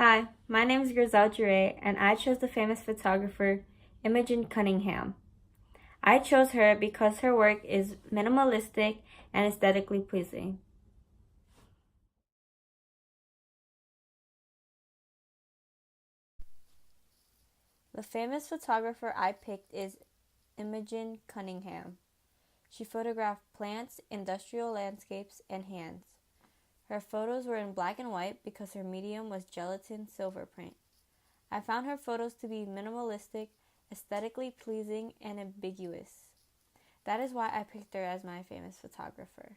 Hi, my name is Grizel Jure, and I chose the famous photographer Imogen Cunningham. I chose her because her work is minimalistic and aesthetically pleasing. The famous photographer I picked is Imogen Cunningham. She photographed plants, industrial landscapes, and hands. Her photos were in black and white because her medium was gelatin silver print. I found her photos to be minimalistic, aesthetically pleasing, and ambiguous. That is why I picked her as my famous photographer.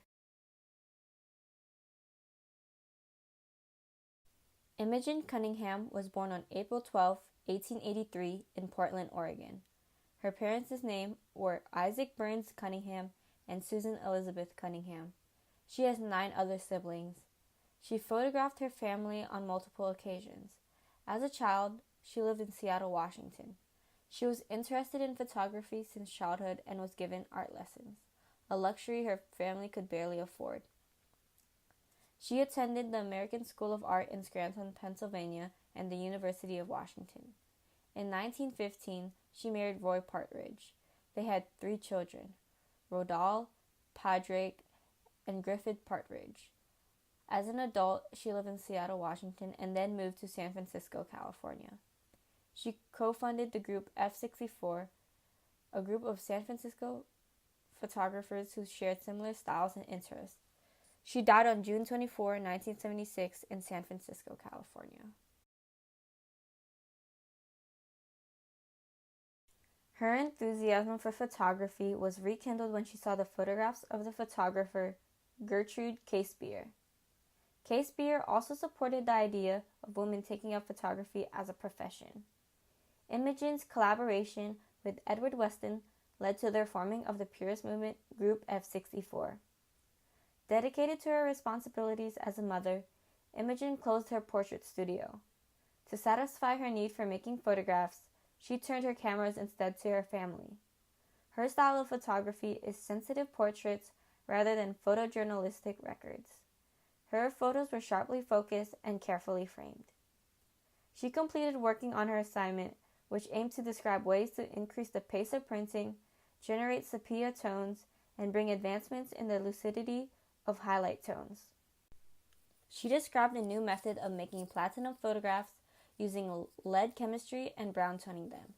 Imogen Cunningham was born on April 12, 1883, in Portland, Oregon. Her parents' names were Isaac Burns Cunningham and Susan Elizabeth Cunningham. She has 9 other siblings. She photographed her family on multiple occasions. As a child, she lived in Seattle, Washington. She was interested in photography since childhood and was given art lessons, a luxury her family could barely afford. She attended the American School of Art in Scranton, Pennsylvania, and the University of Washington. In 1915, she married Roy Partridge. They had 3 children, Rodal, Padraig, and Griffith Partridge. As an adult, she lived in Seattle, Washington, and then moved to San Francisco, California. She co-founded the group F64, a group of San Francisco photographers who shared similar styles and interests. She died on June 24, 1976, in San Francisco, California. Her enthusiasm for photography was rekindled when she saw the photographs of the photographer Gertrude Casebeer. Casebeer also supported the idea of women taking up photography as a profession. Imogen's collaboration with Edward Weston led to their forming of the Purist Movement Group F64. Dedicated to her responsibilities as a mother, Imogen closed her portrait studio. To satisfy her need for making photographs, she turned her cameras instead to her family. Her style of photography is sensitive portraits rather than photojournalistic records. Her photos were sharply focused and carefully framed. She completed working on her assignment, which aimed to describe ways to increase the pace of printing, generate sepia tones, and bring advancements in the lucidity of highlight tones. She described a new method of making platinum photographs using lead chemistry and brown toning them.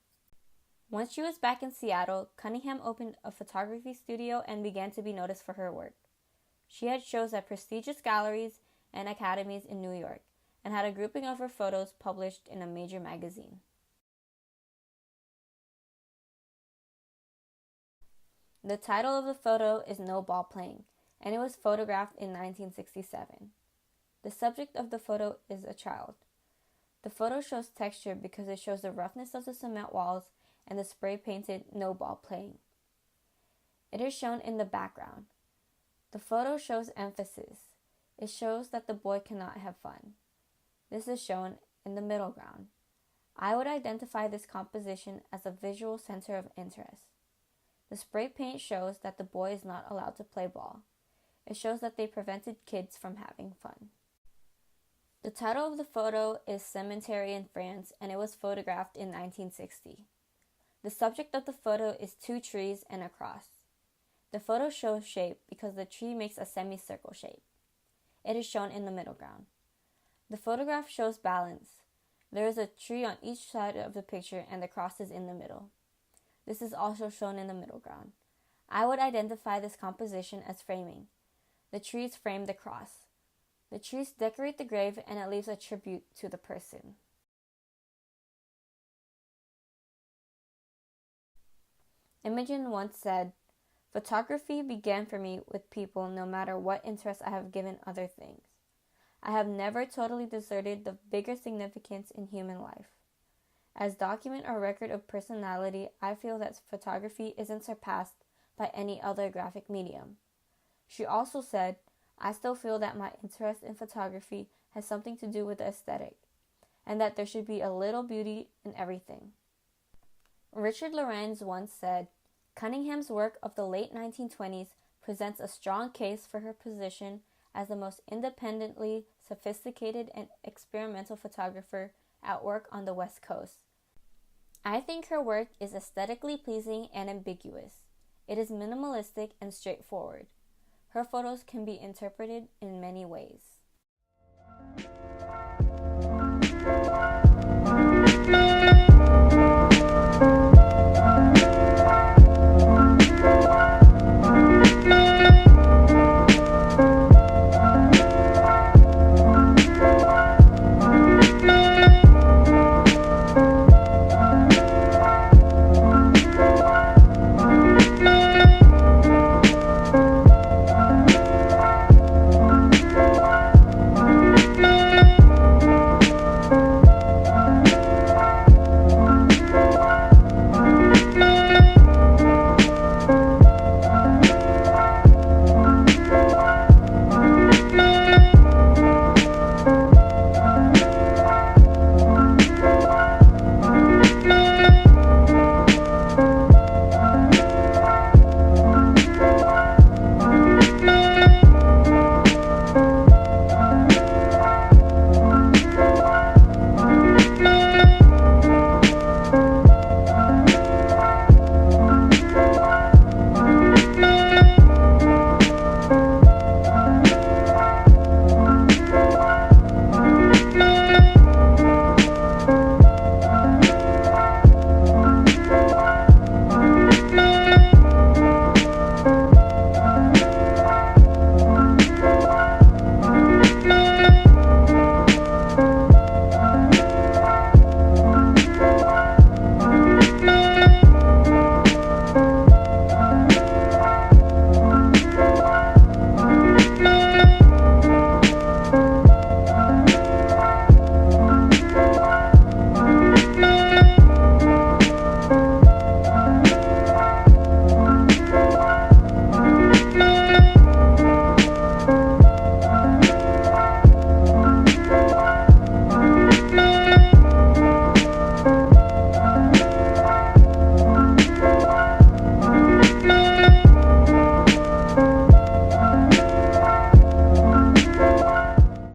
Once she was back in Seattle, Cunningham opened a photography studio and began to be noticed for her work. She had shows at prestigious galleries and academies in New York and had a grouping of her photos published in a major magazine. The title of the photo is No Ball Playing, and it was photographed in 1967. The subject of the photo is a child. The photo shows texture because it shows the roughness of the cement walls and the spray-painted No Ball Playing. It is shown in the background. The photo shows emphasis. It shows that the boy cannot have fun. This is shown in the middle ground. I would identify this composition as a visual center of interest. The spray paint shows that the boy is not allowed to play ball. It shows that they prevented kids from having fun. The title of the photo is Cemetery in France, and it was photographed in 1960. The subject of the photo is 2 trees and a cross. The photo shows shape because the tree makes a semicircle shape. It is shown in the middle ground. The photograph shows balance. There is a tree on each side of the picture and the cross is in the middle. This is also shown in the middle ground. I would identify this composition as framing. The trees frame the cross. The trees decorate the grave and it leaves a tribute to the person. Imogen once said, "Photography began for me with people no matter what interest I have given other things. I have never totally deserted the bigger significance in human life. As document or record of personality, I feel that photography isn't surpassed by any other graphic medium." She also said, "I still feel that my interest in photography has something to do with the aesthetic, and that there should be a little beauty in everything." Richard Lorenz once said, "Cunningham's work of the late 1920s presents a strong case for her position as the most independently sophisticated and experimental photographer at work on the West Coast. I think her work is aesthetically pleasing and ambiguous. It is minimalistic and straightforward. Her photos can be interpreted in many ways.